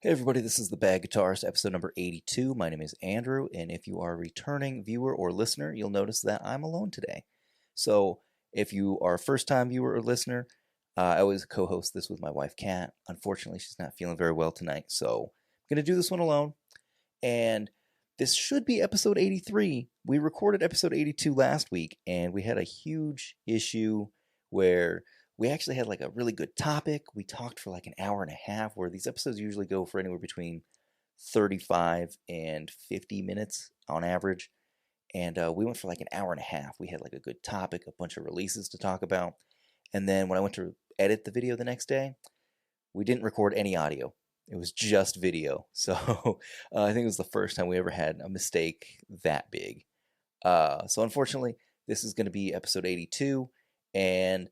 Hey everybody, this is the Bad Guitarist, episode number 82. My name is Andrew, and if you are a returning viewer or listener, you'll notice that I'm alone today. So, if you are a first-time viewer or listener, I always co-host this with my wife, Kat. Unfortunately, she's not feeling very well tonight, so I'm going to do this one alone. And this should be episode 83. We recorded episode 82 last week, and we had a huge issue where we actually had like a really good topic. We talked for like an hour and a half, where these episodes usually go for anywhere between 35 and 50 minutes on average. And we went for like an hour and a half. We had like a good topic, a bunch of releases to talk about. And then when I went to edit the video the next day, we didn't record any audio. It was just video. So I think it was the first time we ever had a mistake that big. So unfortunately, this is going to be episode 82. And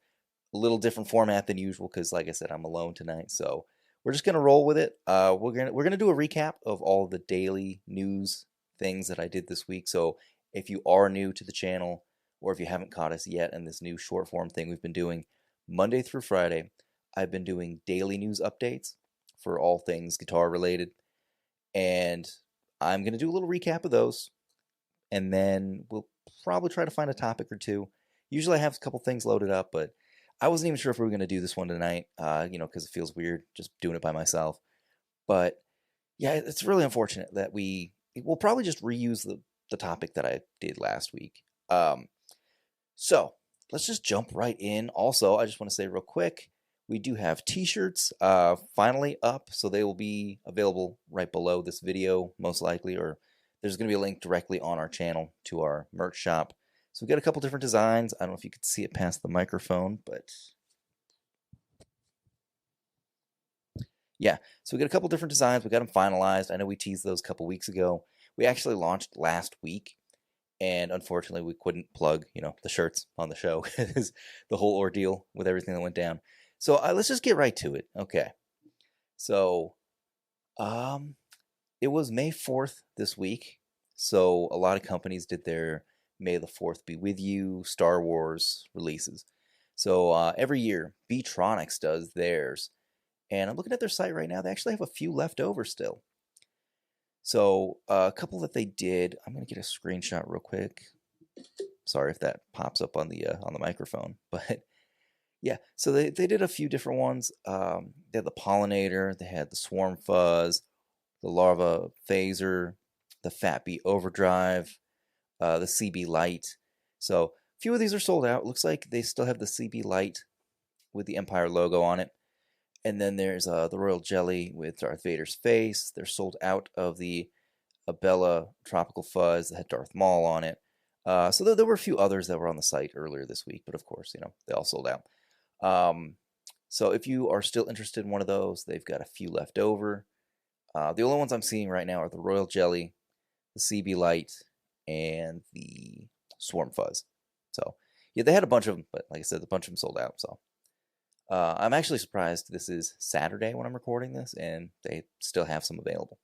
a little different format than usual because, like I said, I'm alone tonight. So we're just gonna roll with it. We're gonna do a recap of all the daily news things that I did this week. So if you are new to the channel, or if you haven't caught us yet in this new short form thing we've been doing Monday through Friday, I've been doing daily news updates for all things guitar related, and I'm gonna do a little recap of those, and then we'll probably try to find a topic or two. Usually I have a couple things loaded up, but I wasn't even sure if we were going to do this one tonight, because it feels weird just doing it by myself. But yeah, it's really unfortunate that we'll probably just reuse the topic that I did last week. So let's just jump right in. Also, I just want to say real quick, we do have t-shirts finally up, so they will be available right below this video, most likely, or there's going to be a link directly on our channel to our merch shop. So we've got a couple different designs. I don't know if you could see it past the microphone, but yeah. So we got a couple different designs. We got them finalized. I know we teased those a couple weeks ago. We actually launched last week, and unfortunately we couldn't plug, the shirts on the show because the whole ordeal with everything that went down. So let's just get right to it. Okay. So it was May 4th this week. So a lot of companies did their May the 4th be with you Star Wars releases. So every year Beatronics does theirs, and I'm looking at their site right now. They actually have a few left over still. So a couple that they did, I'm gonna get a screenshot real quick. Sorry if that pops up on the microphone, but yeah. So they did a few different ones. They had the Pollinator, they had the Swarm Fuzz, the Larva Phaser, the Fat Bee Overdrive, the CB Lite. So a few of these are sold out. Looks like they still have the CB Lite with the Empire logo on it. And then there's the Royal Jelly with Darth Vader's face. They're sold out of the Abella Tropical Fuzz that had Darth Maul on it. So there were a few others that were on the site earlier this week, but of course, they all sold out. So if you are still interested in one of those, they've got a few left over. The only ones I'm seeing right now are the Royal Jelly, the CB Lite, and the Swarm Fuzz. So yeah, they had a bunch of them, but like I said, a bunch of them sold out. So I'm actually surprised this is Saturday when I'm recording this, and they still have some available.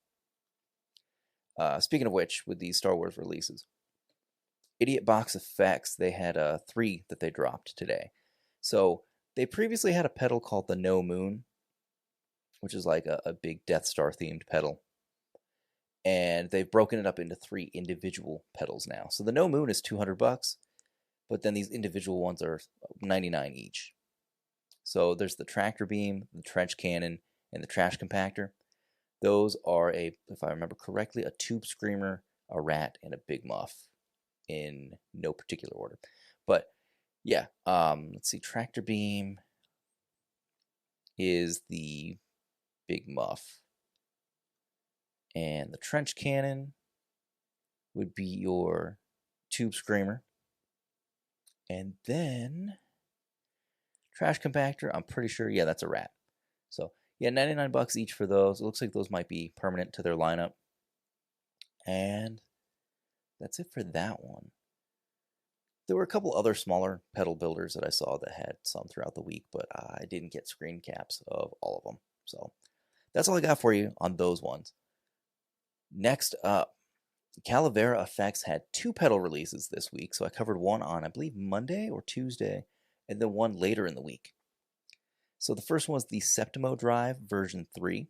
Speaking of which, with these Star Wars releases, Idiot Box Effects, they had 3 that they dropped today. So they previously had a pedal called the No Moon, which is like a big Death Star themed pedal. And they've broken it up into 3 individual pedals now. So the No Moon is $200, but then these individual ones are $99 each. So there's the Tractor Beam, the Trench Cannon, and the Trash Compactor. Those are if I remember correctly, a Tube Screamer, a Rat, and a Big Muff in no particular order. But yeah, let's see. Tractor Beam is the Big Muff. And the Trench Cannon would be your Tube Screamer. And then Trash Compactor, I'm pretty sure, yeah, that's a Rat. So yeah, $99 each for those. It looks like those might be permanent to their lineup. And that's it for that one. There were a couple other smaller pedal builders that I saw that had some throughout the week, but I didn't get screen caps of all of them. So that's all I got for you on those ones. Next up, Kalavera FX had 2 pedal releases this week, so I covered one on, I believe, Monday or Tuesday, and then one later in the week. So the first one was the Septimo Drive version 3.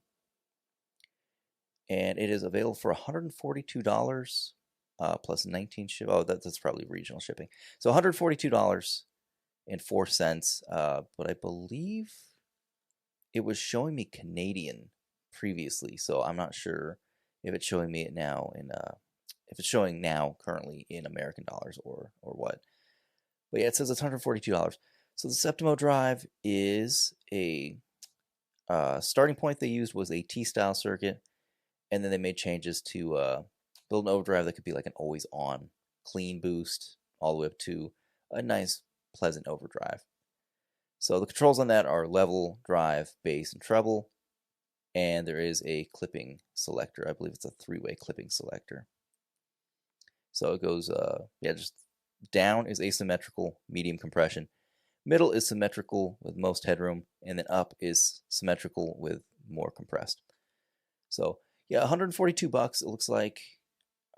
and it is available for $142 plus 19 ship. Oh, that's probably regional shipping. So $142.04. But I believe it was showing me Canadian previously, so I'm not sure if it's showing me it now in if it's showing now currently in American dollars or what. But yeah, it says it's $142. So the Septimo drive is a starting point they used was a T-style circuit, and then they made changes to build an overdrive that could be like an always-on clean boost all the way up to a nice, pleasant overdrive. So the controls on that are level, drive, bass, and treble, and there is a clipping selector. I believe it's a 3-way clipping selector. So it goes, just down is asymmetrical, medium compression. Middle is symmetrical with most headroom, and then up is symmetrical with more compressed. So yeah, $142. It looks like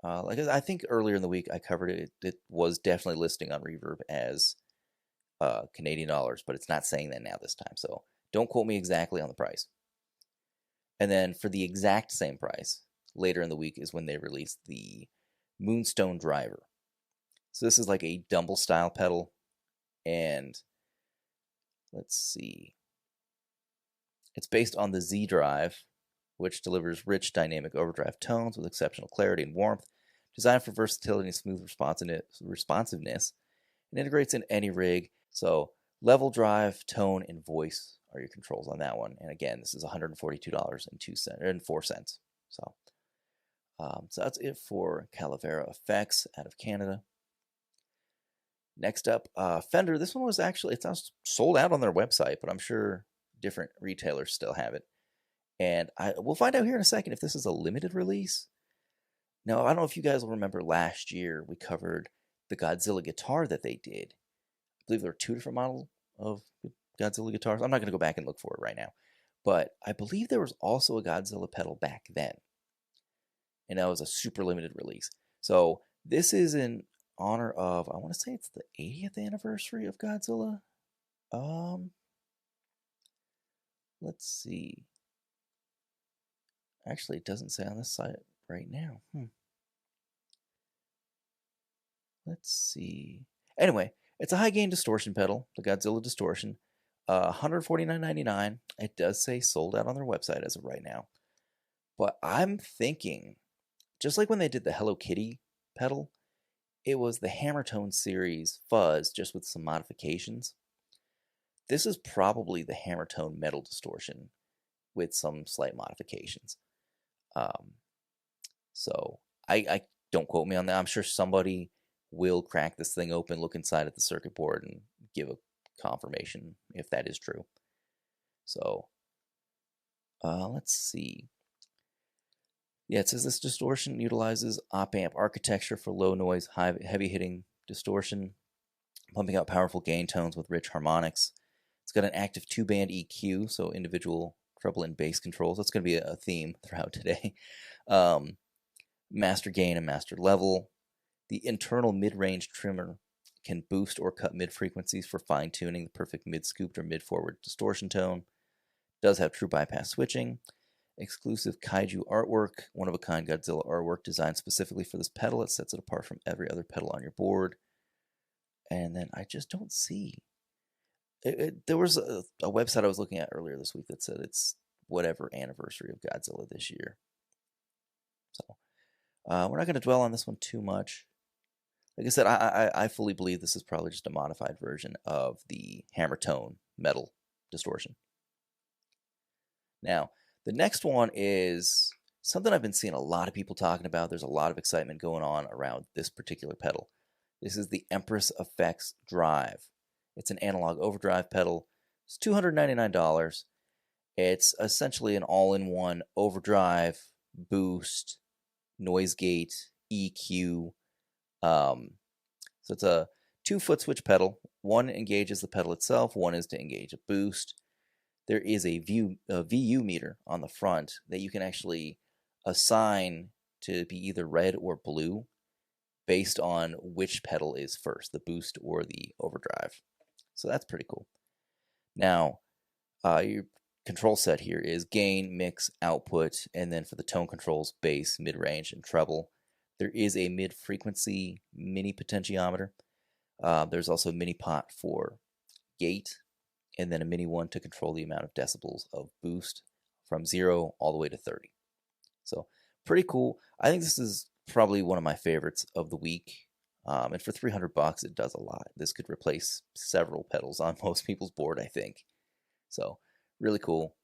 I think earlier in the week I covered it. It was definitely listing on Reverb as Canadian dollars, but it's not saying that now this time. So don't quote me exactly on the price. And then for the exact same price, later in the week is when they released the Moonstone Driver. So this is like a Dumble style pedal, and let's see. It's based on the Z Drive, which delivers rich dynamic overdrive tones with exceptional clarity and warmth, designed for versatility and smooth responsiveness, and integrates in any rig. So level, drive, tone, and voice are your controls on that one. And again, this is $142.04. So that's it for Kalavera FX out of Canada. Next up, Fender. This one was actually, it's not sold out on their website, but I'm sure different retailers still have it. And we'll find out here in a second if this is a limited release. Now, I don't know if you guys will remember last year we covered the Godzilla guitar that they did. I believe there were 2 different models of Godzilla guitars. I'm not going to go back and look for it right now. But I believe there was also a Godzilla pedal back then. And that was a super limited release. So this is in honor of, I want to say it's the 80th anniversary of Godzilla. Let's see. Actually, it doesn't say on this site right now. Let's see. Anyway, it's a high gain distortion pedal, the Godzilla Distortion. $149.99. It does say sold out on their website as of right now. But I'm thinking, just like when they did the Hello Kitty pedal, it was the Hammertone series fuzz, just with some modifications. This is probably the Hammertone metal distortion with some slight modifications. So I don't quote me on that. I'm sure somebody will crack this thing open, look inside at the circuit board, and give a confirmation if that is true. So let's see. Yeah, it says this distortion utilizes op-amp architecture for low noise, heavy hitting distortion, pumping out powerful gain tones with rich harmonics. It's got an active 2-band EQ, so individual treble and bass controls. That's going to be a theme throughout today. Master gain and master level. The internal mid-range trimmer can boost or cut mid-frequencies for fine-tuning the perfect mid-scooped or mid-forward distortion tone. Does have true bypass switching. Exclusive kaiju artwork, one-of-a-kind Godzilla artwork designed specifically for this pedal. It sets it apart from every other pedal on your board. And then I just don't see. There was a website I was looking at earlier this week that said it's whatever anniversary of Godzilla this year. So we're not going to dwell on this one too much. Like I said, I fully believe this is probably just a modified version of the Hammertone metal distortion. Now, the next one is something I've been seeing a lot of people talking about. There's a lot of excitement going on around this particular pedal. This is the Empress FX Drive. It's an analog overdrive pedal. It's $299. It's essentially an all-in-one overdrive, boost, noise gate, EQ. So it's a 2-foot switch pedal. One engages the pedal itself. One is to engage a boost. There is a VU meter on the front that you can actually assign to be either red or blue based on which pedal is first, the boost or the overdrive. So that's pretty cool. Now, control set here is gain, mix, output, and then for the tone controls, bass, mid-range, and treble. There is a mid-frequency mini potentiometer. There's also a mini pot for gate, and then a mini one to control the amount of decibels of boost from 0 all the way to 30. So pretty cool. I think this is probably one of my favorites of the week. And for $300, it does a lot. This could replace several pedals on most people's board, I think. So really cool.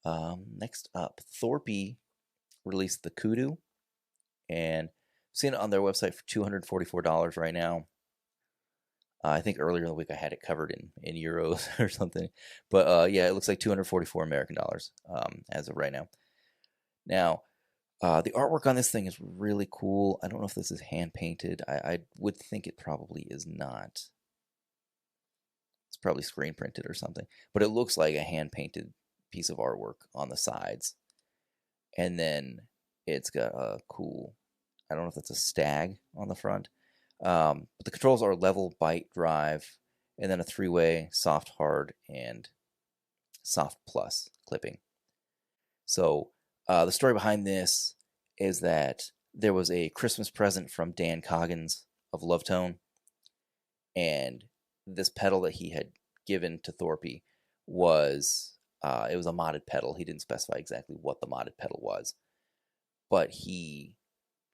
Next up, Thorpy released the Kudu, and I've seen it on their website for $244 right now. I think earlier in the week I had it covered in euros or something. But yeah, it looks like 244 American dollars as of right now. Now, the artwork on this thing is really cool. I don't know if this is hand painted. I would think it probably is not. It's probably screen printed or something. But it looks like a hand painted piece of artwork on the sides. And then it's got a cool, I don't know if that's a stag on the front. But the controls are level, bite, drive, and then a 3-way, soft, hard, and soft plus clipping. So the story behind this is that there was a Christmas present from Dan Coggins of Lovetone, and this pedal that he had given to Thorpy was it was a modded pedal. He didn't specify exactly what the modded pedal was, but he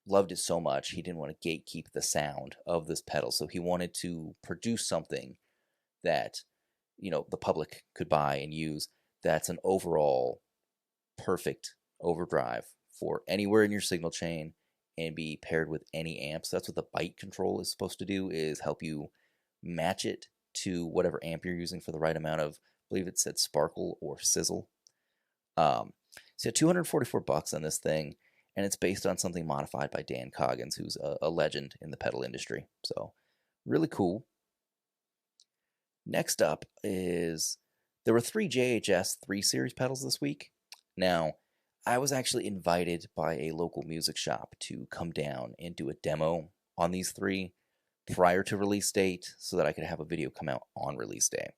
loved it so much he didn't want to gatekeep the sound of this pedal, so he wanted to produce something that, you know, the public could buy and use that's an overall perfect overdrive for anywhere in your signal chain and be paired with any amps. That's what the bite control is supposed to do, is help you match it to whatever amp you're using for the right amount of, I believe it said sparkle or sizzle. So $244 on this thing, and it's based on something modified by Dan Coggins, who's a legend in the pedal industry. So really cool. Next up is, there were 3 JHS 3 Series pedals this week. Now, I was actually invited by a local music shop to come down and do a demo on these 3 prior to release date so that I could have a video come out on release day.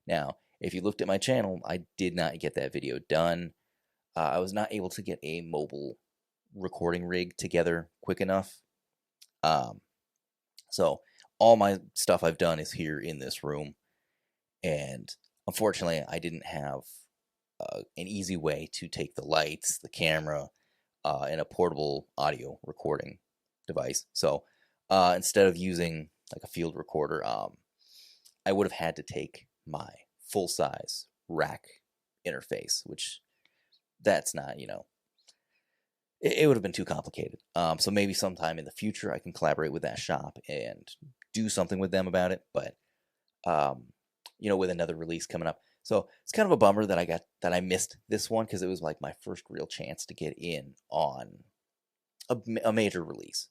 Now, if you looked at my channel, I did not get that video done. I was not able to get a mobile recording rig together quick enough. So all my stuff I've done is here in this room, and unfortunately I didn't have an easy way to take the lights, the camera, and a portable audio recording device. So instead of using like a field recorder, I would have had to take my full-size rack interface, which that's not, you know, it would have been too complicated. So maybe sometime in the future I can collaborate with that shop and do something with them about it. But you know, with another release coming up, so it's kind of a bummer that I missed this one, because it was like my first real chance to get in on a major release.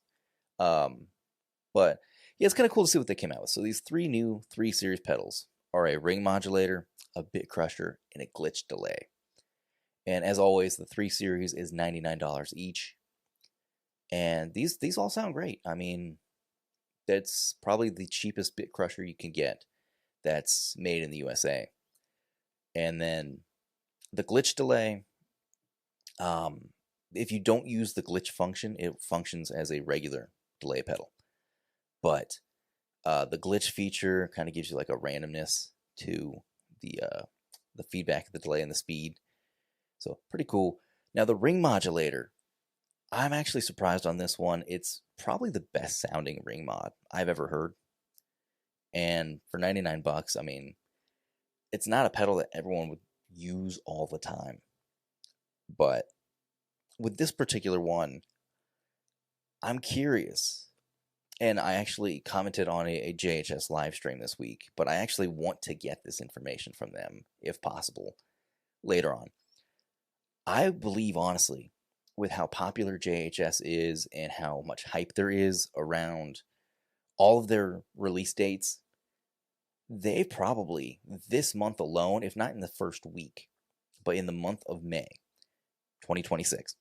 But yeah, it's kind of cool to see what they came out with. So these 3 new 3 Series pedals are a ring modulator, a bit crusher, and a glitch delay. And as always, the 3 Series is $99 each. And these all sound great. I mean, that's probably the cheapest bit crusher you can get that's made in the USA. And then the glitch delay, if you don't use the glitch function, it functions as a regular delay pedal. But the glitch feature kind of gives you like a randomness to the feedback of the delay and the speed. So pretty cool. Now the ring modulator, I'm actually surprised on this one. It's probably the best sounding ring mod I've ever heard. And for $99, I mean, it's not a pedal that everyone would use all the time. But with this particular one, I'm curious. And I actually commented on a JHS live stream this week, but I actually want to get this information from them, if possible, later on. I believe, honestly, with how popular JHS is and how much hype there is around all of their release dates, they probably, this month alone, if not in the first week, but in the month of May 2026,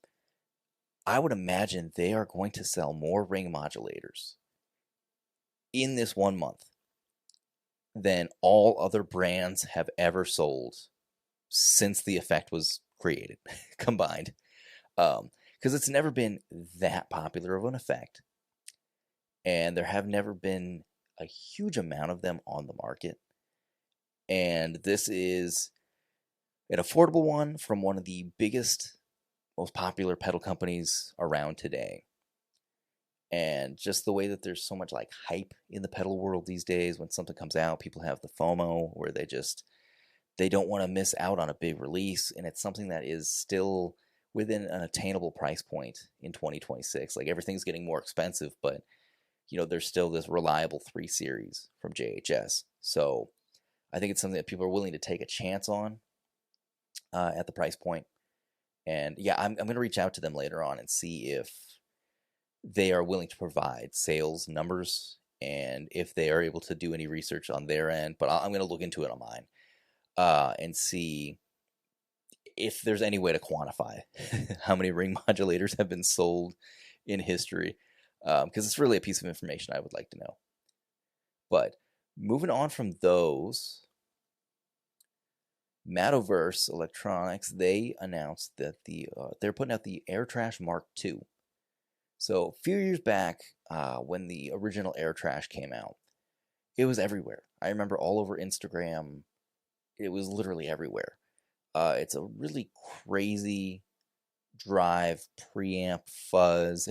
I would imagine they are going to sell more ring modulators in this 1 month than all other brands have ever sold since the effect was created, combined. Because it's never been that popular of an effect, and there have never been a huge amount of them on the market. And this is an affordable one from one of the biggest, most popular pedal companies around today. And just the way that there's so much like hype in the pedal world these days, when something comes out, people have the FOMO where they don't want to miss out on a big release, and it's something that is still within an attainable price point in 2026. Like, everything's getting more expensive, but there's still this reliable 3 series from JHS. So I think it's something that people are willing to take a chance on at the price point. And yeah, I'm going to reach out to them later on and see if they are willing to provide sales numbers and if they are able to do any research on their end. But I'm going to look into it on mine and see if there's any way to quantify how many ring modulators have been sold in history, because it's really a piece of information I would like to know. But moving on from those, Mattoverse Electronics, they announced that they're putting out the Air Trash Mark II. So a few years back, when the original Air Trash came out, it was everywhere. I remember all over Instagram, it was literally everywhere. It's a really crazy drive preamp fuzz.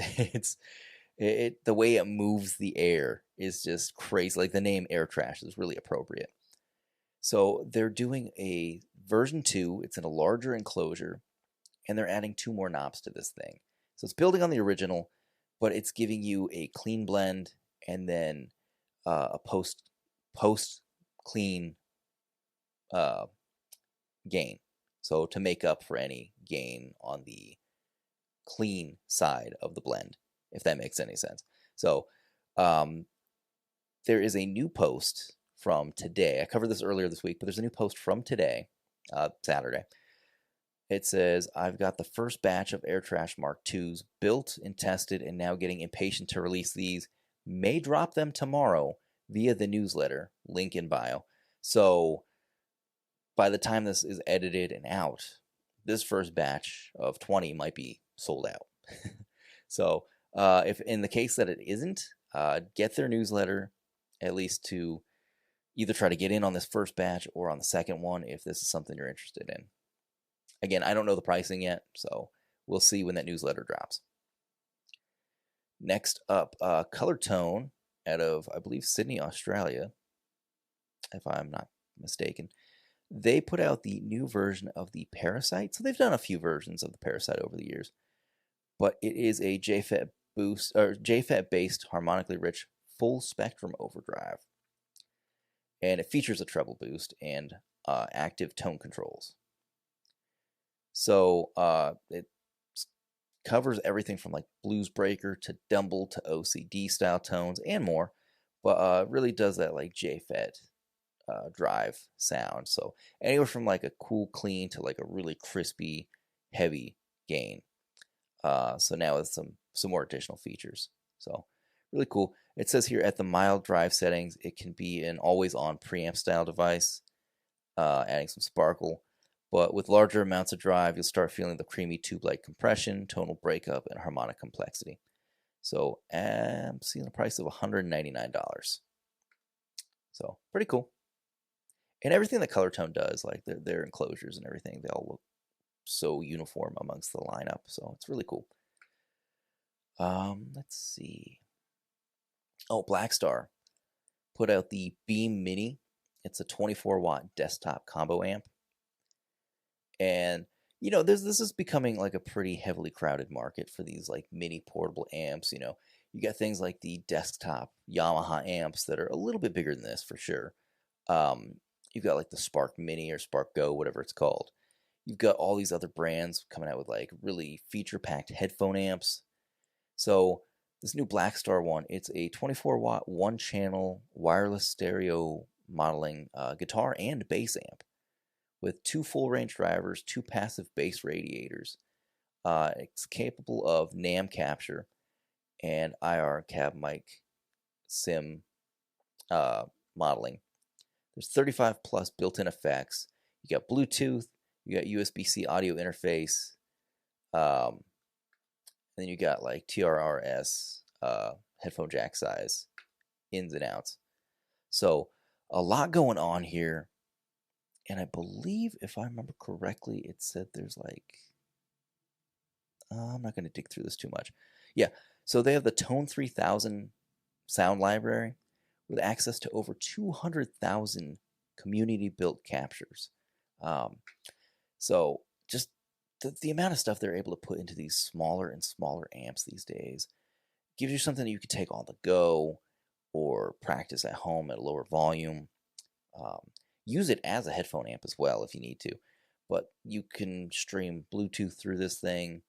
The way it moves the air is just crazy. Like, the name Air Trash is really appropriate. So they're doing a version 2. It's in a larger enclosure, and they're adding 2 more knobs to this thing. So it's building on the original, but it's giving you a clean blend and then a post clean gain. So to make up for any gain on the clean side of the blend, if that makes any sense. So there is a new post from today. I covered this earlier this week, but there's a new post from today, Saturday. It says, "I've got the first batch of Air Trash Mark IIs built and tested and now getting impatient to release these. May drop them tomorrow via the newsletter. Link in bio." So by the time this is edited and out, this first batch of 20 might be sold out. So if in the case that it isn't, get their newsletter, at least to either try to get in on this first batch or on the second one if this is something you're interested in. Again, I don't know the pricing yet, so we'll see when that newsletter drops. Next up, Colortone out of, I believe, Sydney, Australia, if I'm not mistaken. They put out the new version of the Parasite. So they've done a few versions of the Parasite over the years, but it is a JFET-based harmonically rich full spectrum overdrive, and it features a treble boost and active tone controls. So it covers everything from like blues breaker to Dumble to OCD style tones and more, but really does that like JFET drive sound. So anywhere from like a cool clean to like a really crispy heavy gain. So now with some more additional features. So really cool. It says here at the mild drive settings, it can be an always on preamp style device, adding some sparkle. But with larger amounts of drive, you'll start feeling the creamy tube-like compression, tonal breakup, and harmonic complexity. So I'm seeing the price of $199. So pretty cool. And everything that Colortone does, like their enclosures and everything, they all look so uniform amongst the lineup. So it's really cool. Let's see. Oh, Blackstar put out the Beam Mini. It's a 24-watt desktop combo amp. And, this is becoming like a pretty heavily crowded market for these like mini portable amps. You got things like the desktop Yamaha amps that are a little bit bigger than this for sure. You've got like the Spark Mini or Spark Go, whatever it's called. You've got all these other brands coming out with like really feature-packed headphone amps. So this new Blackstar one, it's a 24-watt, one-channel wireless stereo modeling guitar and bass amp with 2 full-range drivers, 2 passive bass radiators. It's capable of NAM capture and IR cab mic sim modeling. There's 35 plus built-in effects. You got Bluetooth, you got USB-C audio interface, then you got like TRRS, headphone jack size, ins and outs. So a lot going on here. And I believe, if I remember correctly, it said there's like, I'm not going to dig through this too much. Yeah, so they have the Tone 3000 sound library with access to over 200,000 community-built captures. So just the amount of stuff they're able to put into these smaller and smaller amps these days gives you something that you could take on the go or practice at home at a lower volume. Use it as a headphone amp as well if you need to, but you can stream Bluetooth through this thing.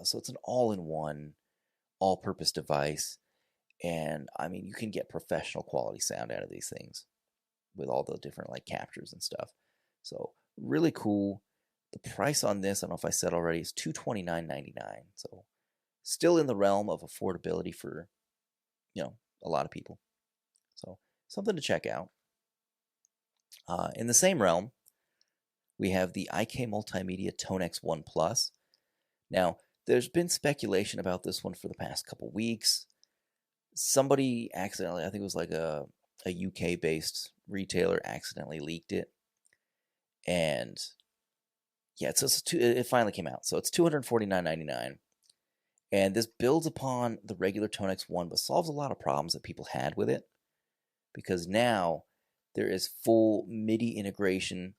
So it's an all-in-one, all-purpose device. And I mean, you can get professional quality sound out of these things with all the different like captures and stuff. So really cool. The price on this, I don't know if I said already, is $229.99. So still in the realm of affordability for, a lot of people. So something to check out. In the same realm, we have the IK Multimedia Tonex One Plus. Now, there's been speculation about this one for the past couple weeks. Somebody accidentally, I think it was like a UK-based retailer, accidentally leaked it. And yeah, it finally came out. So it's $249.99. And this builds upon the regular Tonex One, but solves a lot of problems that people had with it. Because now there is full MIDI integration,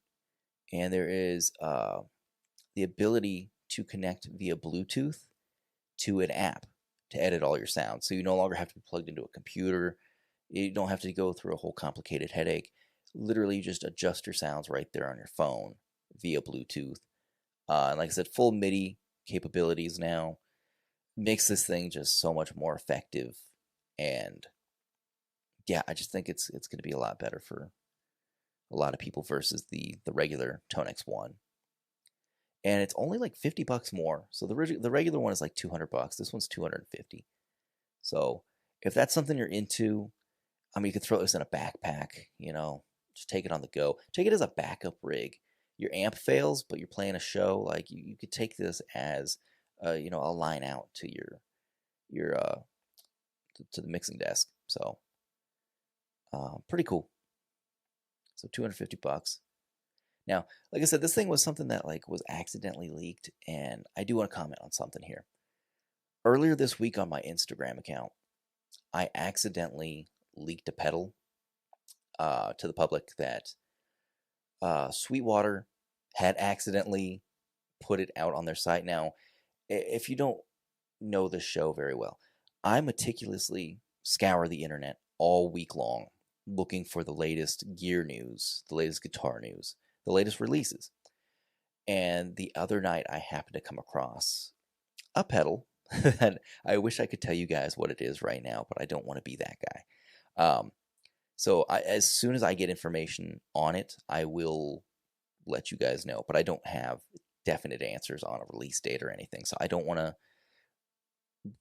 and there is the ability to connect via Bluetooth to an app to edit all your sounds. So you no longer have to be plugged into a computer. You don't have to go through a whole complicated headache. Literally, you just adjust your sounds right there on your phone via Bluetooth. And like I said, full MIDI capabilities now makes this thing just so much more effective. And yeah, I just think it's going to be a lot better for a lot of people versus the regular Tonex One. And it's only like $50 more. So the regular one is like $200. This one's $250. So if that's something you're into, I mean, you could throw this in a backpack, just take it on the go. Take it as a backup rig. Your amp fails, but you're playing a show. Like you could take this as, a line out to to the mixing desk. So pretty cool. So $250. Now, like I said, this thing was something that was accidentally leaked, and I do want to comment on something here. Earlier this week on my Instagram account, I accidentally leaked a pedal to the public that Sweetwater had accidentally put it out on their site. Now, if you don't know the show very well, I meticulously scour the internet all week long looking for the latest gear news, the latest guitar news, the latest releases. And the other night I happened to come across a pedal that I wish I could tell you guys what it is right now, but I don't want to be that guy. So as soon as I get information on it, I will let you guys know, but I don't have definite answers on a release date or anything. So I don't want to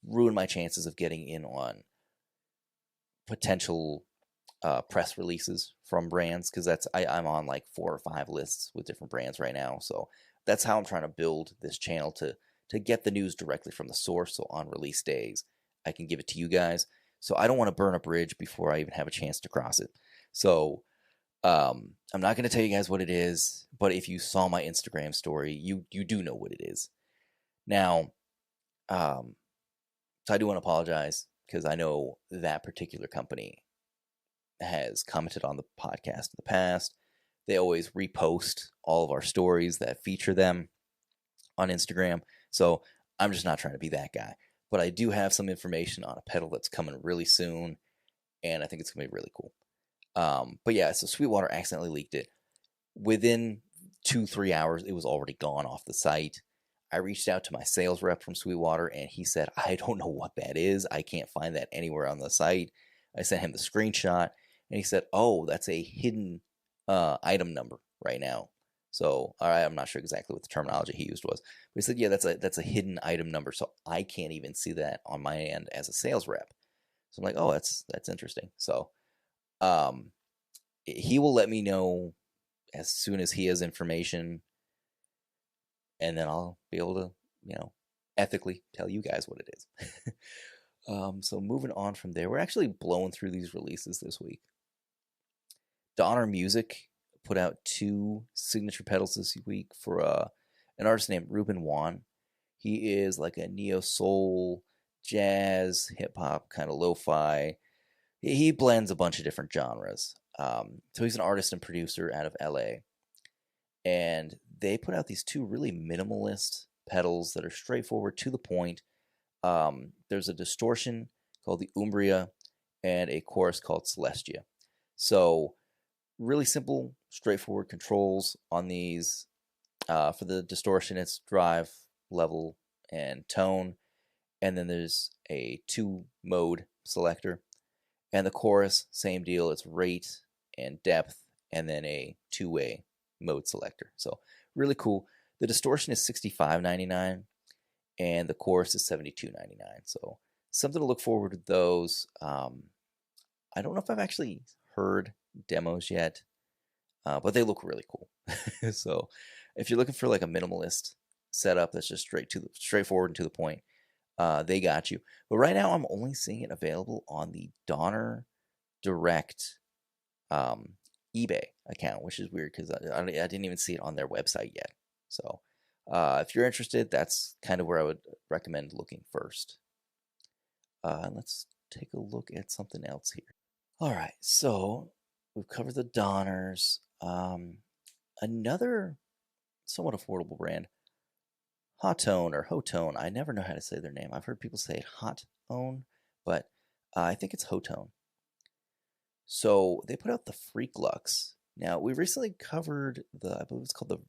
ruin my chances of getting in on potential press releases from brands, because I'm on like 4 or 5 lists with different brands right now. So that's how I'm trying to build this channel to get the news directly from the source. So on release days, I can give it to you guys. So I don't want to burn a bridge before I even have a chance to cross it. So I'm not going to tell you guys what it is, but if you saw my Instagram story, you do know what it is. Now, so I do want to apologize, because I know that particular company has commented on the podcast in the past. They always repost all of our stories that feature them on Instagram. So I'm just not trying to be that guy. But I do have some information on a pedal that's coming really soon, and I think it's going to be really cool. But yeah, so Sweetwater accidentally leaked it. Within 2-3 hours, it was already gone off the site. I reached out to my sales rep from Sweetwater, and he said, I don't know what that is. I can't find that anywhere on the site. I sent him the screenshot, and he said, oh, that's a hidden item number right now. So, all right, I'm not sure exactly what the terminology he used was. But he said, yeah, that's a hidden item number, so I can't even see that on my end as a sales rep. So I'm like, oh, that's interesting. So, he will let me know as soon as he has information, and then I'll be able to, ethically tell you guys what it is. So moving on from there, we're actually blowing through these releases this week. Donner Music put out 2 signature pedals this week for an artist named Ruben Wan. He is like a neo-soul, jazz, hip-hop, kind of lo-fi. He blends a bunch of different genres. So he's an artist and producer out of LA. And they put out these 2 really minimalist pedals that are straightforward, to the point. There's a distortion called the Umbria and a chorus called Celestia. So really simple, straightforward controls on these. For the distortion, it's drive, level, and tone. And then there's a 2-mode selector. And the chorus, same deal. It's rate and depth, and then a 2-way mode selector. So really cool. The distortion is $65.99, and the chorus is $72.99. So something to look forward to those. I don't know if I've actually heard demos yet, but they look really cool. So if you're looking for like a minimalist setup that's just straightforward and to the point, they got you. But right now I'm only seeing it available on the Donner Direct eBay account, which is weird because I didn't even see it on their website yet. So if you're interested, that's kind of where I would recommend looking first. Let's take a look at something else here. All right, so we've covered the Donners. Another somewhat affordable brand, Hotone or Hotone. I never know how to say their name. I've heard people say it Hotone, but I think it's Hotone. So they put out the Freqlux. Now, we recently covered I believe it's called the,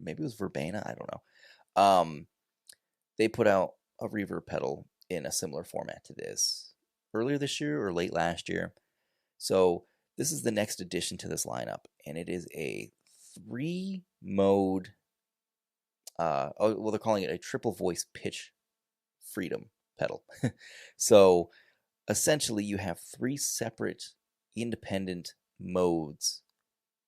maybe it was Verbena, I don't know. They put out a reverb pedal in a similar format to this earlier this year or late last year. So this is the next addition to this lineup, and it is a 3-mode, they're calling it a triple voice pitch freedom pedal. So essentially you have 3 separate independent modes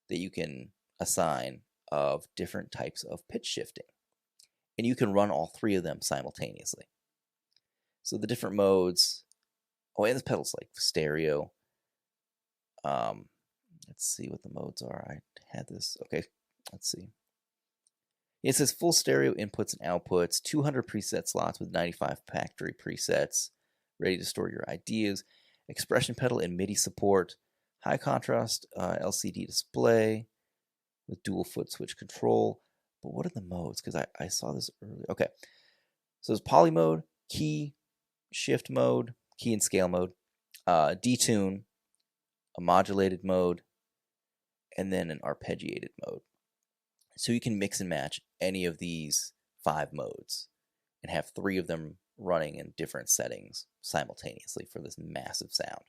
that you can assign of different types of pitch shifting, and you can run all 3 of them simultaneously. So the different modes, and this pedal's like stereo. Let's see what the modes are. I had this. Okay, let's see. It says full stereo inputs and outputs, 200 preset slots with 95 factory presets, ready to store your ideas, expression pedal and MIDI support, high contrast LCD display with dual foot switch control. But what are the modes? Because I saw this earlier. Okay, so there's poly mode, key shift mode, key and scale mode, detune, a modulated mode, and then an arpeggiated mode. So you can mix and match any of these 5 modes and have 3 of them running in different settings simultaneously for this massive sound.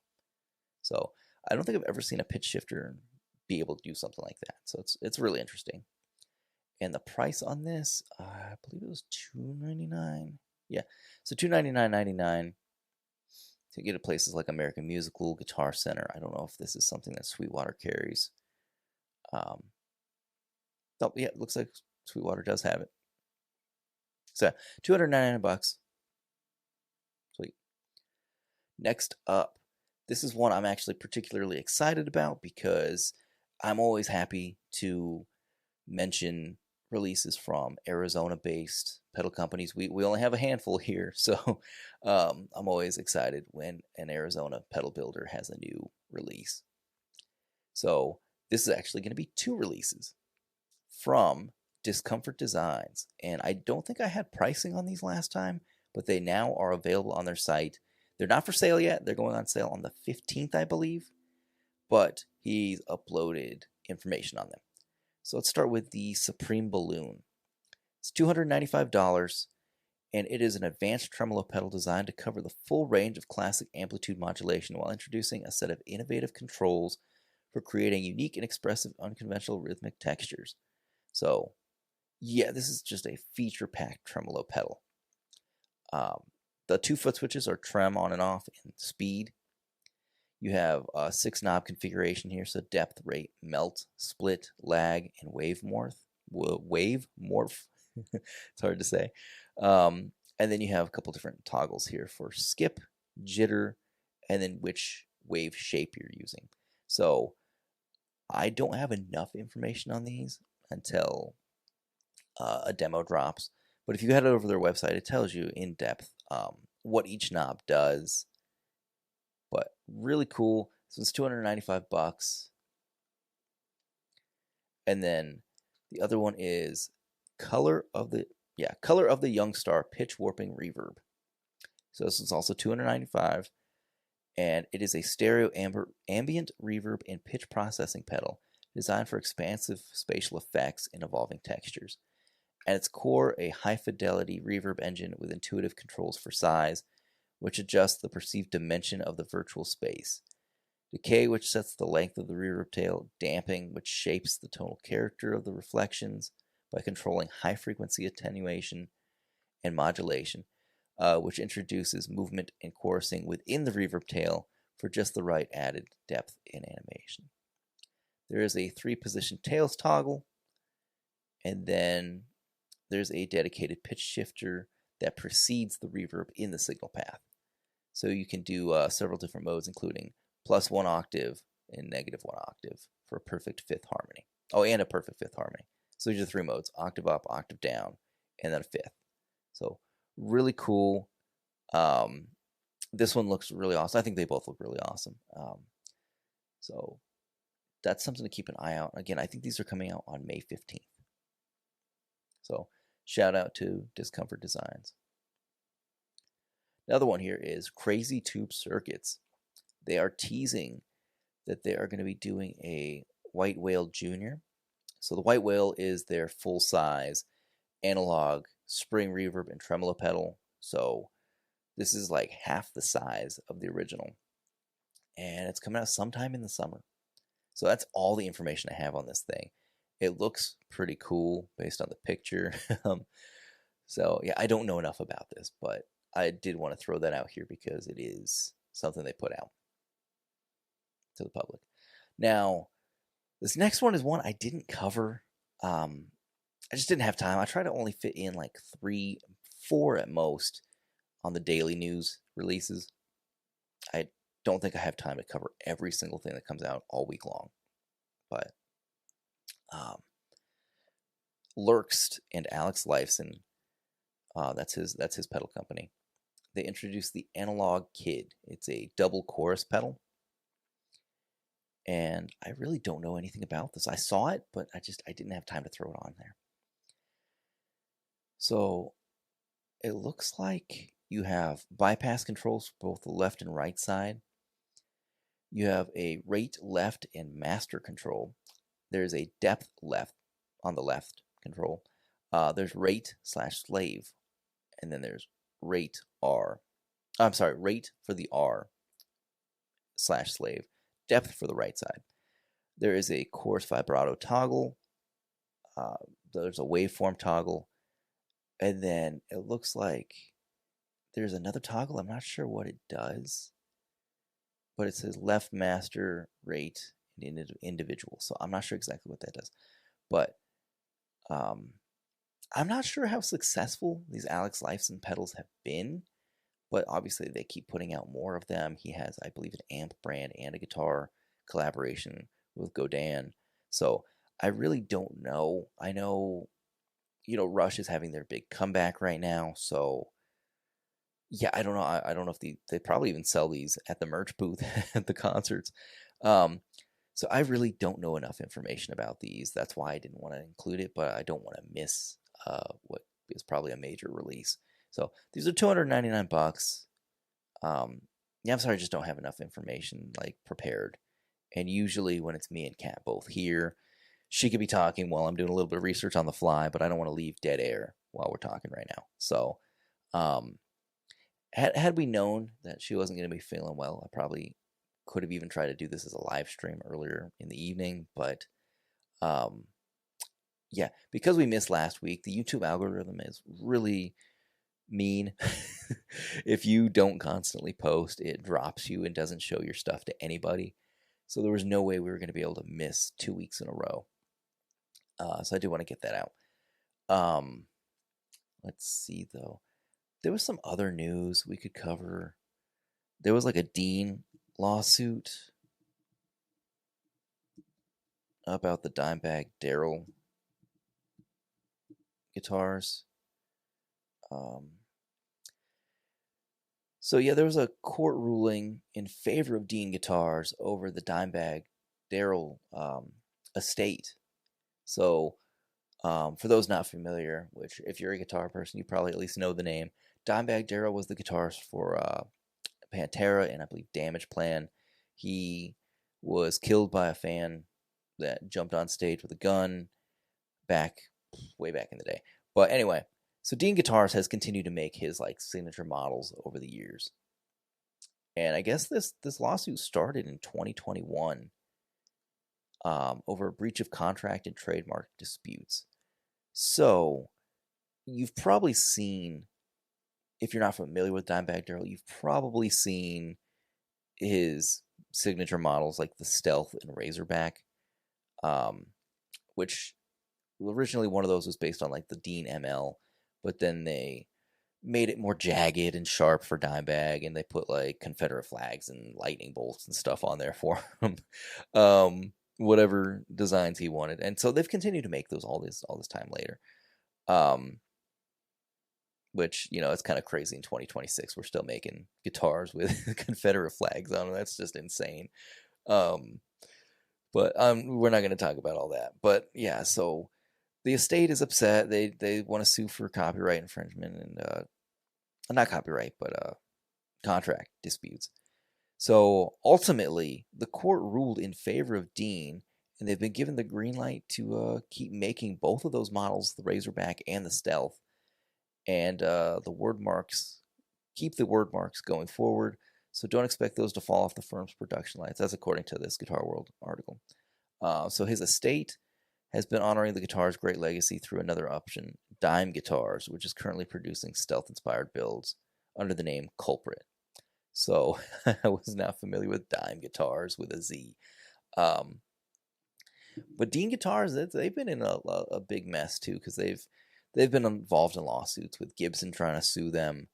So I don't think I've ever seen a pitch shifter be able to do something like that. So it's really interesting. And the price on this, I believe it was $299. Yeah, so $299.99 to get at places like American Musical, Guitar Center. I don't know if this is something that Sweetwater carries. Yeah, it looks like Sweetwater does have it. So $299. Sweet. Next up, this is one I'm actually particularly excited about because I'm always happy to mention releases from Arizona-based pedal companies. We only have a handful here, so I'm always excited when an Arizona pedal builder has a new release. So this is actually going to be 2 releases from Discomfort Designs, and I don't think I had pricing on these last time, but they now are available on their site. They're not for sale yet. They're going on sale on the 15th, I believe, but he's uploaded information on them. So let's start with the Supreme Balloon. It's $295, and it is an advanced tremolo pedal designed to cover the full range of classic amplitude modulation while introducing a set of innovative controls for creating unique and expressive unconventional rhythmic textures. So, yeah, this is just a feature-packed tremolo pedal. The 2 foot switches are trem on and off and speed. You have a 6-knob configuration here, so depth, rate, melt, split, lag, and wave morph. Wave morph. It's hard to say. And then you have a couple different toggles here for skip, jitter, and then which wave shape you're using. So I don't have enough information on these until a demo drops. But if you head over their website, it tells you in depth what each knob does. But really cool. So it's $295. And then the other one is Color of the Youngstar Pitch Warping Reverb. So this is also $295, and it is a stereo ambient reverb and pitch processing pedal designed for expansive spatial effects and evolving textures. At its core, a high-fidelity reverb engine with intuitive controls for size, which adjusts the perceived dimension of the virtual space. Decay, which sets the length of the reverb tail. Damping, which shapes the tonal character of the reflections by controlling high-frequency attenuation. And modulation, which introduces movement and chorusing within the reverb tail for just the right added depth in animation. There is a 3-position tails toggle, and then there's a dedicated pitch shifter that precedes the reverb in the signal path. So you can do several different modes, including +1 octave and -1 octave for a perfect fifth harmony. Oh, and a perfect fifth harmony. So these are 3 modes: octave up, octave down, and then a fifth. So really cool. This one looks really awesome. I think they both look really awesome. So that's something to keep an eye out. Again, I think these are coming out on May 15th. So shout out to Discomfort Designs. Another one here is Crazy Tube Circuits. They are teasing that they are going to be doing a White Whale Junior. So the White Whale is their full-size analog spring reverb and tremolo pedal. So this is like half the size of the original. And it's coming out sometime in the summer. So that's all the information I have on this thing. It looks pretty cool based on the picture. So yeah, I don't know enough about this, but I did want to throw that out here because it is something they put out to the public. Now, this next one is one I didn't cover. I just didn't have time. I try to only fit in like 3, 4 at most on the daily news releases. I don't think I have time to cover every single thing that comes out all week long. But Lerxst and Alex Lifeson, that's his pedal company. They introduced the Analog Kid. It's a double chorus pedal. And I really don't know anything about this. I saw it, but I didn't have time to throw it on there. So it looks like you have bypass controls for both the left and right side. You have a rate left and master control. There's a depth left on the left control. There's rate/slave, and then there's rate R. I'm sorry, rate for the R/slave. Depth for the right side. There is a coarse vibrato toggle. There's a waveform toggle. And then it looks like there's another toggle. I'm not sure what it does. But it says left master, rate, and individual. So I'm not sure exactly what that does. But I'm not sure how successful these Alex Lifeson pedals have been. But obviously they keep putting out more of them. He has, I believe, an amp brand and a guitar collaboration with Godin. So I really don't know. I know, Rush is having their big comeback right now. So yeah, I don't know. I don't know if they probably even sell these at the merch booth at the concerts. So I really don't know enough information about these. That's why I didn't want to include it, but I don't want to miss what is probably a major release. So these are $299. Yeah, I'm sorry, I just don't have enough information prepared. And usually when it's me and Kat both here, she could be talking while I'm doing a little bit of research on the fly, but I don't want to leave dead air while we're talking right now. So had we known that she wasn't going to be feeling well, I probably could have even tried to do this as a live stream earlier in the evening. But yeah, because we missed last week, the YouTube algorithm is really mean. If you don't constantly post, it drops you and doesn't show your stuff to anybody. So there was no way we were going to be able to miss 2 weeks in a row. So I do want to get that out. Let's see, though. There was some other news we could cover. There was like a Dean lawsuit about the Dimebag Darrell guitars. So yeah, there was a court ruling in favor of Dean guitars over the Dimebag Darrell estate. So for those not familiar, which if you're a guitar person, you probably at least know the name. Dimebag Darrell was the guitarist for Pantera and I believe Damage Plan. He was killed by a fan that jumped on stage with a gun way back in the day. But anyway, so Dean Guitars has continued to make his like signature models over the years. And I guess this lawsuit started in 2021 over a breach of contract and trademark disputes. So you've probably seen, if you're not familiar with Dimebag Darrell, you've probably seen his signature models like the Stealth and Razorback, which originally one of those was based on like the Dean ML, but then they made it more jagged and sharp for Dimebag, and they put like Confederate flags and lightning bolts and stuff on there for him. Whatever designs he wanted, and so they've continued to make those all this time later. Which, you know, it's kind of crazy in 2026 we're still making guitars with Confederate flags on them. That's just insane. But we're not going to talk about all that. But yeah, so the estate is upset. They want to sue for copyright infringement and not copyright, but contract disputes. So ultimately, the court ruled in favor of Dean, and they've been given the green light to keep making both of those models, the Razorback and the Stealth. And keep the word marks going forward. So don't expect those to fall off the firm's production lines. That's according to this Guitar World article. So his estate has been honoring the guitar's great legacy through another option, Dime Guitars, which is currently producing stealth-inspired builds under the name Culprit. So I was not familiar with Dime Guitars with a Z. But Dean Guitars, they've been in a big mess too, because they've been involved in lawsuits with Gibson trying to sue them.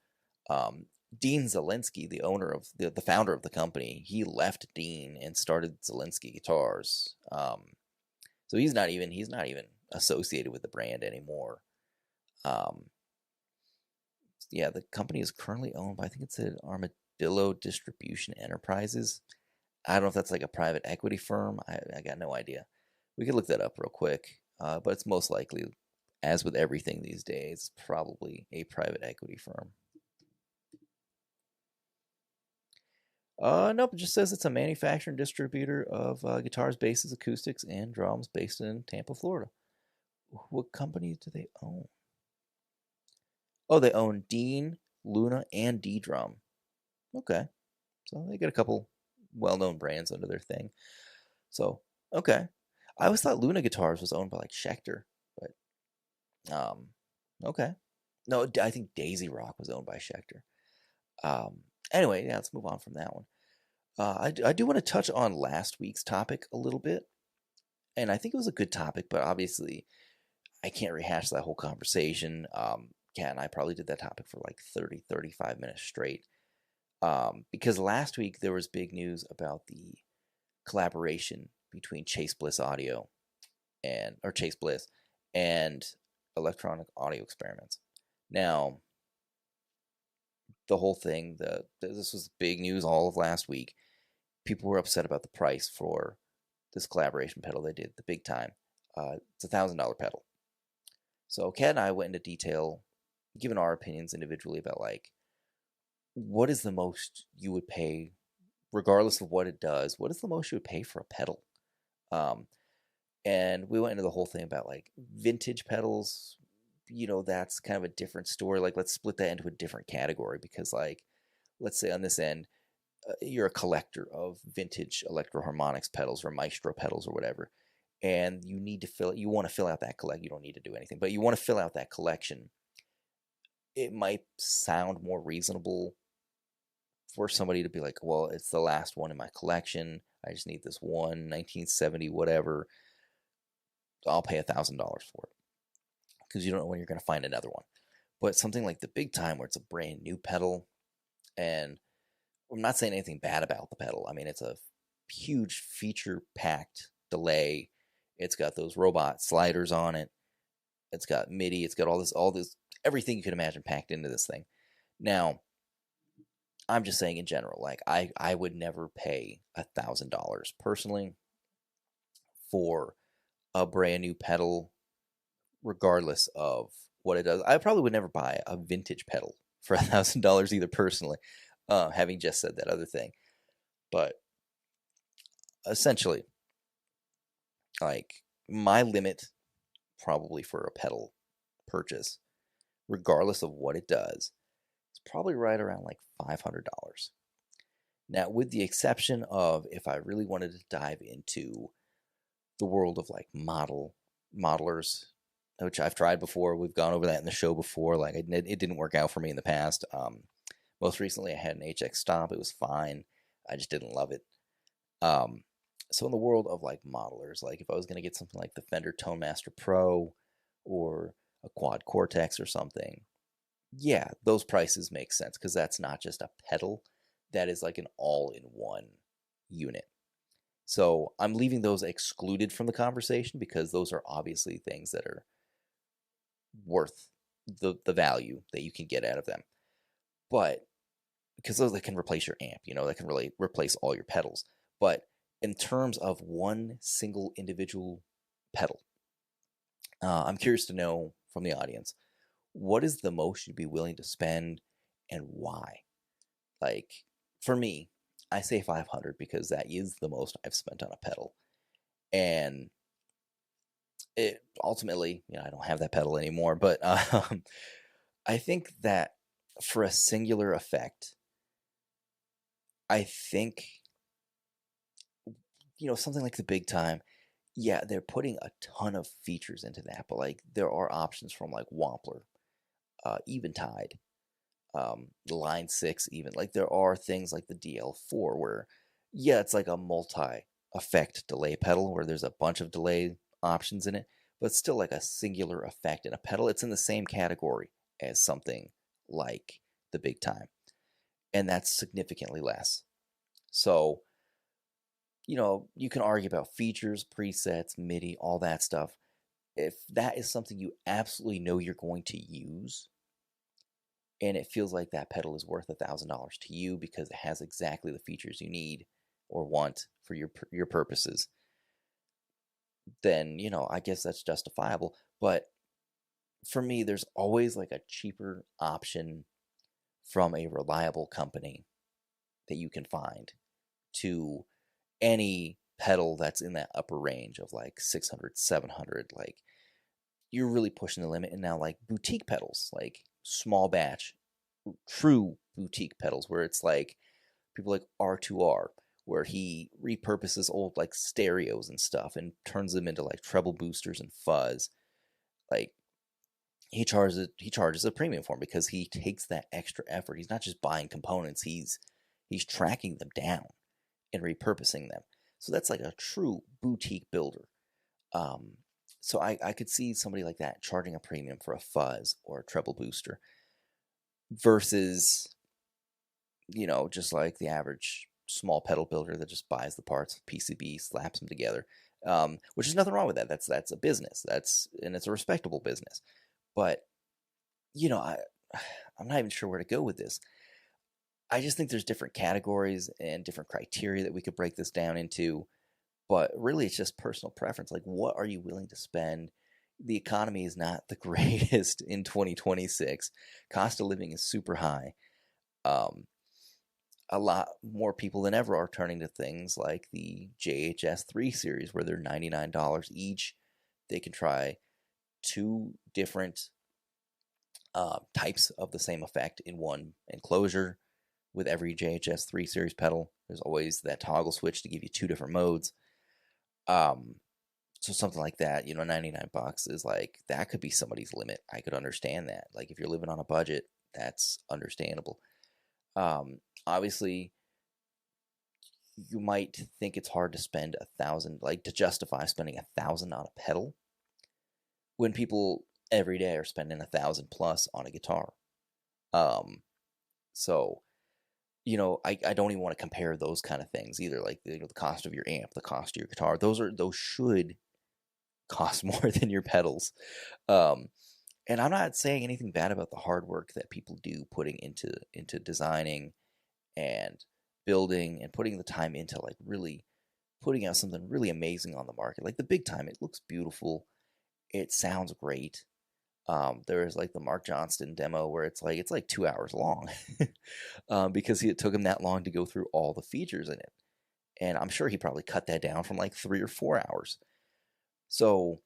Dean Zelinsky, the owner of the founder of the company, he left Dean and started Zelinsky Guitars. So he's not even associated with the brand anymore. Yeah, the company is currently owned by, I think it's an Armadillo Distribution Enterprises. I don't know if that's like a private equity firm. I got no idea. We could look that up real quick. But it's most likely, as with everything these days, probably a private equity firm. Nope, it just says it's a manufacturer and distributor of guitars, basses, acoustics, and drums based in Tampa, Florida. What company do they own? Oh, they own Dean, Luna, and D-Drum. Okay. So they got a couple well-known brands under their thing. So, okay. I always thought Luna Guitars was owned by like Schecter, but okay. No, I think Daisy Rock was owned by Schecter. Anyway, yeah, let's move on from that one. I do want to touch on last week's topic a little bit, and I think it was a good topic, but obviously I can't rehash that whole conversation. Kat and I probably did that topic for like 30, 35 minutes straight, because last week there was big news about the collaboration between Chase Bliss and Electronic Audio Experiments. Now, the whole thing, this was big news all of last week. People were upset about the price for this collaboration pedal they did, the big time. It's a $1,000 pedal. So Kat and I went into detail, giving our opinions individually about like, what is the most you would pay, regardless of what it does, what is the most you would pay for a pedal? And we went into the whole thing about like vintage pedals. You know, that's kind of a different story. Like, let's split that into a different category, because like, let's say on this end, you're a collector of vintage Electro-Harmonix pedals or Maestro pedals or whatever, and you want to fill out that collection. You don't need to do anything, but you want to fill out that collection. it might sound more reasonable for somebody to be like, well, it's the last one in my collection. I just need this one 1970 whatever. I'll pay $1,000 for it because you don't know when you're going to find another one. But something like the Big Time, where it's a brand new pedal, and I'm not saying anything bad about the pedal. I mean, it's a huge feature-packed delay. It's got those robot sliders on it. It's got MIDI. It's got all this, everything you could imagine packed into this thing. Now, I'm just saying in general, like I would never pay $1,000 personally for a brand new pedal, regardless of what it does. I probably would never buy a vintage pedal for $1,000 either personally, having just said that other thing. But essentially, like my limit probably for a pedal purchase, regardless of what it does, is probably right around like $500. Now, with the exception of if I really wanted to dive into the world of like modelers, which I've tried before. We've gone over that in the show before. Like it didn't work out for me in the past. Most recently, I had an HX Stomp. It was fine. I just didn't love it. So in the world of like modelers, like if I was going to get something like the Fender Tone Master Pro or a Quad Cortex or something, yeah, those prices make sense because that's not just a pedal. That is like an all-in-one unit. So I'm leaving those excluded from the conversation because those are obviously things that are worth the value that you can get out of them. But because those that can replace your amp, that can really replace all your pedals. But in terms of one single individual pedal, I'm curious to know from the audience, what is the most you'd be willing to spend and why? Like for me, I say 500 because that is the most I've spent on a pedal. And it ultimately, I don't have that pedal anymore, but I think that for a singular effect, I think, something like the Big Time, yeah, they're putting a ton of features into that, but like there are options from like Wampler, Eventide, Line 6 even. Like there are things like the DL4 where, yeah, it's like a multi-effect delay pedal where there's a bunch of delay options in it, but it's still like a singular effect in a pedal. It's in the same category as something like the Big Time, and that's significantly less. So, you can argue about features, presets, MIDI, all that stuff. If that is something you absolutely know you're going to use, and it feels like that pedal is worth $1,000 to you because it has exactly the features you need or want for your purposes, then, I guess that's justifiable. But for me, there's always like a cheaper option from a reliable company that you can find to any pedal that's in that upper range of like 600, 700. Like you're really pushing the limit. And now like boutique pedals, like small batch, true boutique pedals where it's like people like R2R, where he repurposes old like stereos and stuff and turns them into like treble boosters and fuzz. Like he charges a premium for them because he takes that extra effort. He's not just buying components, he's tracking them down and repurposing them. So that's like a true boutique builder. So I could see somebody like that charging a premium for a fuzz or a treble booster versus, just like the average small pedal builder that just buys the parts, PCB, slaps them together, which is nothing wrong with that. That's a business. And it's a respectable business. But, I'm not even sure where to go with this. I just think there's different categories and different criteria that we could break this down into. But really, it's just personal preference. Like, what are you willing to spend? The economy is not the greatest in 2026. Cost of living is super high. A lot more people than ever are turning to things like the JHS 3 series, where they're $99 each. They can try 2 different types of the same effect in one enclosure. With every JHS 3 series pedal, there's always that toggle switch to give you 2 different modes. So something like that, $99 is like, that could be somebody's limit. I could understand that. Like, if you're living on a budget, that's understandable. Obviously, you might think it's hard to spend 1,000, like to justify spending 1,000 on a pedal when people every day are spending 1,000 plus on a guitar. So, I don't even want to compare those kind of things either. Like, the cost of your amp, the cost of your guitar, those should cost more than your pedals. And I'm not saying anything bad about the hard work that people do putting into designing and building and putting the time into like really putting out something really amazing on the market. Like the Big Time, it looks beautiful. It sounds great. There is like the Mark Johnston demo where it's like 2 hours long because it took him that long to go through all the features in it. And I'm sure he probably cut that down from like 3 or 4 hours. So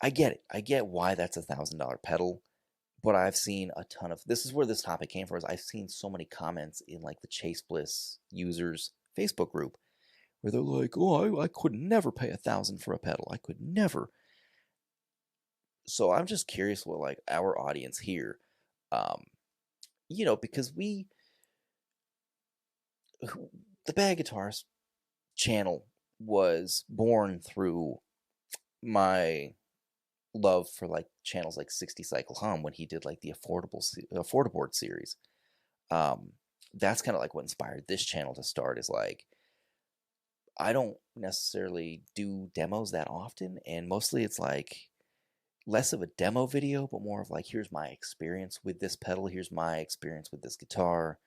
I get it. I get why that's $1,000 pedal, but I've seen a ton of, this is where this topic came from, is I've seen so many comments in like the Chase Bliss users Facebook group where they're like, oh, I could never pay 1,000 for a pedal. I could never. So I'm just curious what like our audience here, because the Bad Guitarist channel was born through my love for like channels like 60 Cycle Hum when he did like the Affordaboard series. That's kind of like what inspired this channel to start, is like, I don't necessarily do demos that often, and mostly it's like less of a demo video, but more of like, here's my experience with this pedal, here's my experience with this guitar,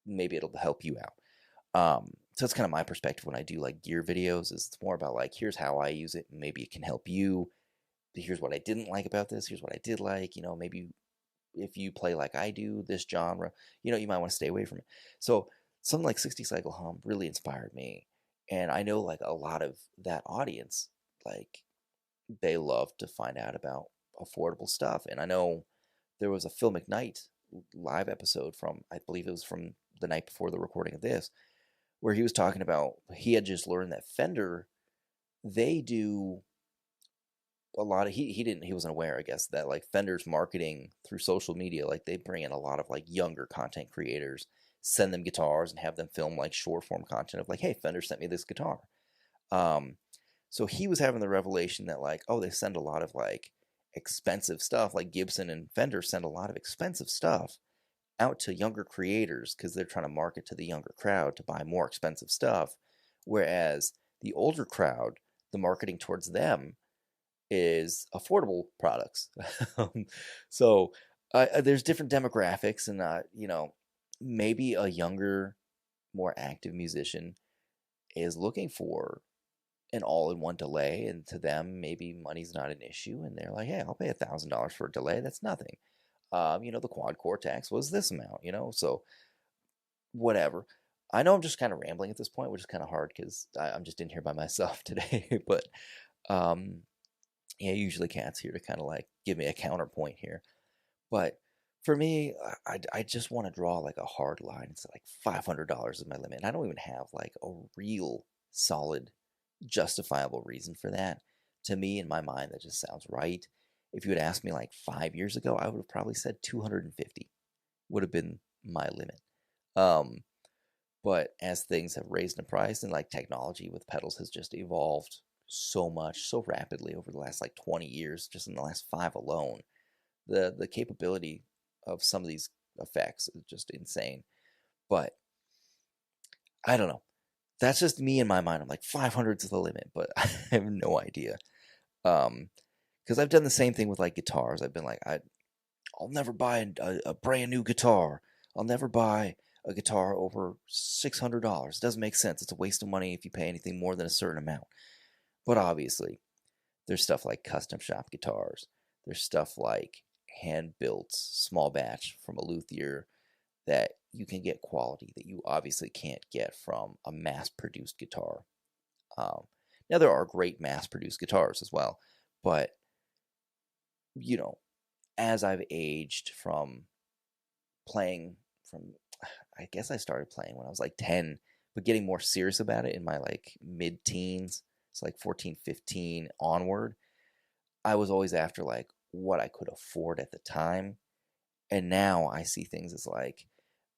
maybe it'll help you out. So that's kind of my perspective when I do like gear videos, is it's more about like, here's how I use it, and maybe it can help you. Here's what I didn't like about this, here's what I did like, maybe if you play like I do this genre, you might want to stay away from it. So something like 60 Cycle Hum really inspired me. And I know like a lot of that audience, like they love to find out about affordable stuff. And I know there was a Phil McKnight live episode from, I believe it was from the night before the recording of this, where he was talking about, he had just learned that Fender, they do a lot of, he wasn't aware, I guess, that like Fender's marketing through social media, like they bring in a lot of like younger content creators, send them guitars and have them film like short form content of like, hey, Fender sent me this guitar. So he was having the revelation that like, oh, they send a lot of like expensive stuff, like Gibson and Fender send a lot of expensive stuff out to younger creators because they're trying to market to the younger crowd to buy more expensive stuff, whereas the older crowd, the marketing towards them is affordable products. So there's different demographics, and maybe a younger, more active musician is looking for an all-in-one delay, and to them maybe money's not an issue, and they're like, hey, I'll pay $1,000 for a delay, that's nothing. The Quad Cortex was this amount, so whatever. I know I'm just kind of rambling at this point, which is kind of hard because I'm just in here by myself today. But usually Cat's here to kind of like give me a counterpoint here. But for me, I just want to draw like a hard line. It's like $500 is my limit. And I don't even have like a real solid justifiable reason for that. To me, in my mind, that just sounds right. If you had asked me like 5 years ago, I would have probably said 250 would have been my limit. But as things have raised in price, and like technology with pedals has just evolved so much, so rapidly over the last like 20 years, just in the last 5 alone, the capability of some of these effects is just insane. But I don't know. That's just me in my mind. I'm like, 500 is the limit, but I have no idea. Because I've done the same thing with like guitars. I've been like, I'll never buy a brand new guitar. I'll never buy a guitar over $600. It doesn't make sense. It's a waste of money if you pay anything more than a certain amount. But obviously, there's stuff like custom shop guitars. There's stuff like hand-built small batch from a luthier that you can get quality that you obviously can't get from a mass-produced guitar. Now, there are great mass-produced guitars as well, but, as I've aged from playing I guess I started playing when I was like 10, but getting more serious about it in my like mid-teens. it's like 14, 15 onward, I was always after like what I could afford at the time. And now I see things as like,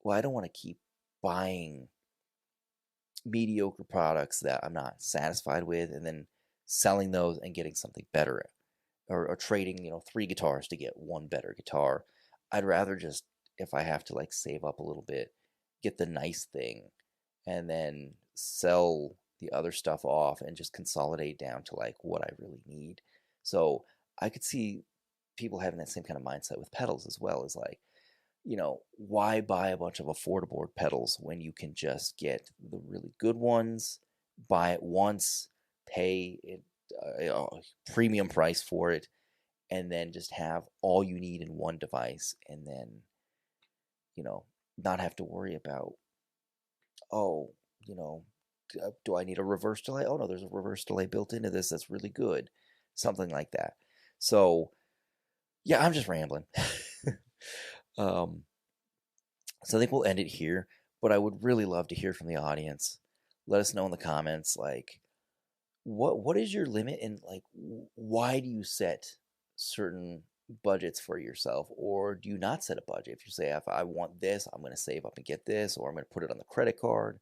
well, I don't want to keep buying mediocre products that I'm not satisfied with and then selling those and getting something better, or trading, 3 guitars to get one better guitar. I'd rather just, if I have to like save up a little bit, get the nice thing and then sell the other stuff off and just consolidate down to like what I really need. So I could see people having that same kind of mindset with pedals as well, as like, why buy a bunch of affordable pedals when you can just get the really good ones, buy it once, pay it a premium price for it, and then just have all you need in one device, and then, not have to worry about, oh, do I need a reverse delay? Oh no, there's a reverse delay built into this that's really good. Something like that. So, yeah, I'm just rambling. So I think we'll end it here, but I would really love to hear from the audience. Let us know in the comments, like, what is your limit, and like, why do you set certain budgets for yourself, or do you not set a budget? If you say, if I want this, I'm going to save up and get this, or I'm going to put it on the credit card,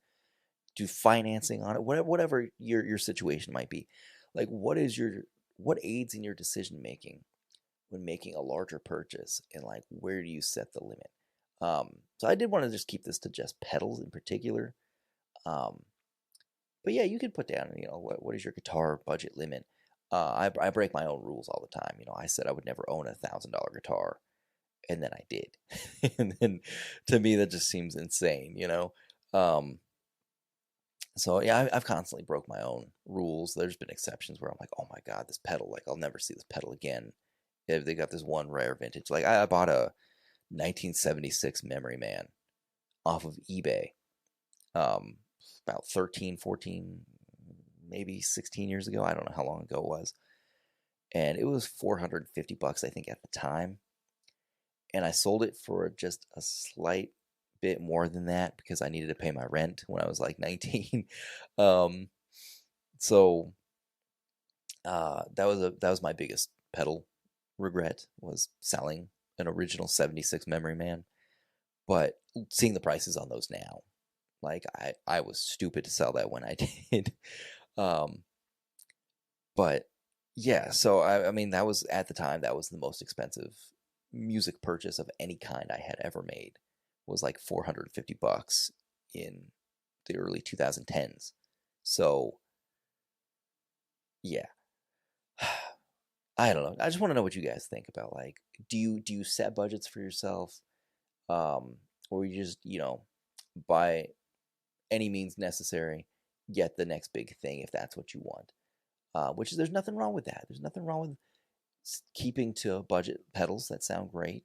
do financing on it, whatever your situation might be. Like, what aids in your decision making when making a larger purchase, and like, where do you set the limit? So I did want to just keep this to just pedals in particular. But yeah, you could put down, what is your guitar budget limit? I break my own rules all the time. I said I would never own $1,000 guitar, and then I did. And then to me, that just seems insane, So yeah, I've constantly broke my own rules. There's been exceptions where I'm like, oh my God, this pedal, like I'll never see this pedal again. If they got this one rare vintage, like I bought a 1976 Memory Man off of eBay, about 13, 14, maybe 16 years ago. I don't know how long ago it was. And it was $450, I think, at the time. And I sold it for just a slight bit more than that because I needed to pay my rent when I was like 19. So that was my biggest pedal regret, was selling an original 76 Memory Man. But seeing the prices on those now, like I was stupid to sell that when I did. But yeah, so I mean, that was, at the time, that was the most expensive music purchase of any kind I had ever made, was like $450 in the early 2010s. So yeah, I don't know. I just want to know what you guys think about, like, do you set budgets for yourself, or you just, by any means necessary, get the next big thing if that's what you want. Which there's nothing wrong with that. There's nothing wrong with keeping to budget pedals that sound great,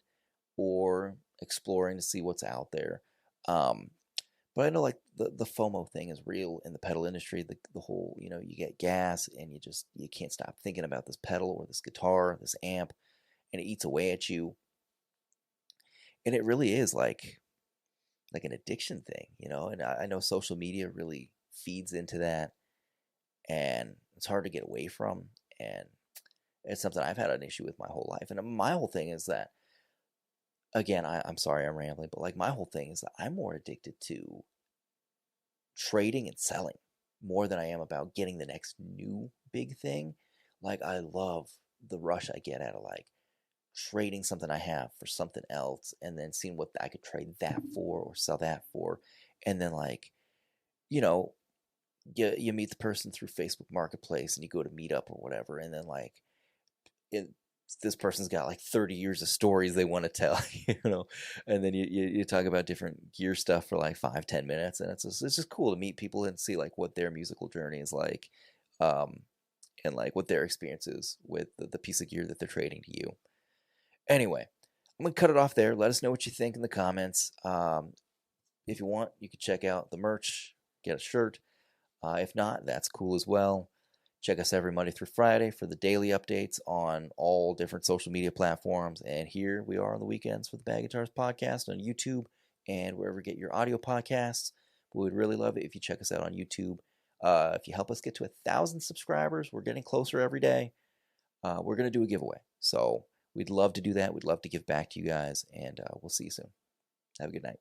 or exploring to see what's out there. But I know, like, the FOMO thing is real in the pedal industry. The whole, you get gas and you can't stop thinking about this pedal or this guitar, this amp, and it eats away at you. And it really is like an addiction thing, and I know social media really feeds into that, and it's hard to get away from, and it's something I've had an issue with my whole life. And my whole thing is that, again, I'm sorry I'm rambling, but like, my whole thing is that I'm more addicted to trading and selling more than I am about getting the next new big thing. Like, I love the rush I get out of like trading something I have for something else, and then seeing what I could trade that for or sell that for. And then, like, you meet the person through Facebook Marketplace, and you go to Meetup or whatever, and then like this person's got like 30 years of stories they want to tell, and then you talk about different gear stuff for like 5-10 minutes, and it's just cool to meet people and see like what their musical journey is like, and like what their experience is with the piece of gear that they're trading to you. Anyway, I'm gonna cut it off there. Let us know what you think in the comments. If you want, you can check out the merch, get a shirt. If not, that's cool as well. Check us every Monday through Friday for the daily updates on all different social media platforms. And here we are on the weekends for the Bad Guitarist Podcast on YouTube and wherever you get your audio podcasts. We would really love it if you check us out on YouTube. If you help us get to 1,000 subscribers, we're getting closer every day. We're going to do a giveaway. So we'd love to do that. We'd love to give back to you guys, and we'll see you soon. Have a good night.